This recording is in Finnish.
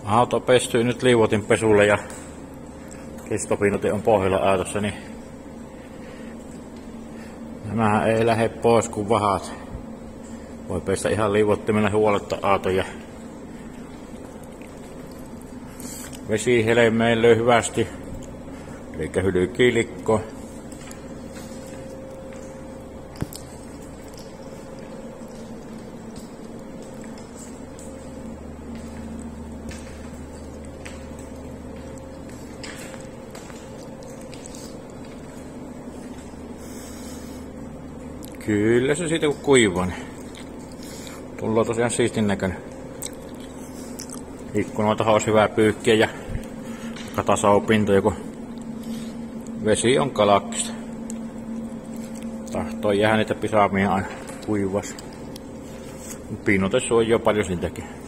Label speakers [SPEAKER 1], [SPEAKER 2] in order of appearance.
[SPEAKER 1] Auto pestyy nyt liuotinpesulle ja kistopinnoite on pohjalla autossa, niin nämähän ei lähde pois kuin vahat. Voi pestä ihan liuottimella huoletta autoja. Vesi helmeilee hyvästi, eli hylkilikko. Kyllä se siitä kun kuivaa, niin tulee tosiaan siistin näköinen. Ikkunoita olisi hyvä pyykkiä ja tasaopintoja, kun vesi on kalakkista. Tahtoo jäädä niitä pisaamia aina kuivassa. Pinnoite suojaa paljon siitäkin.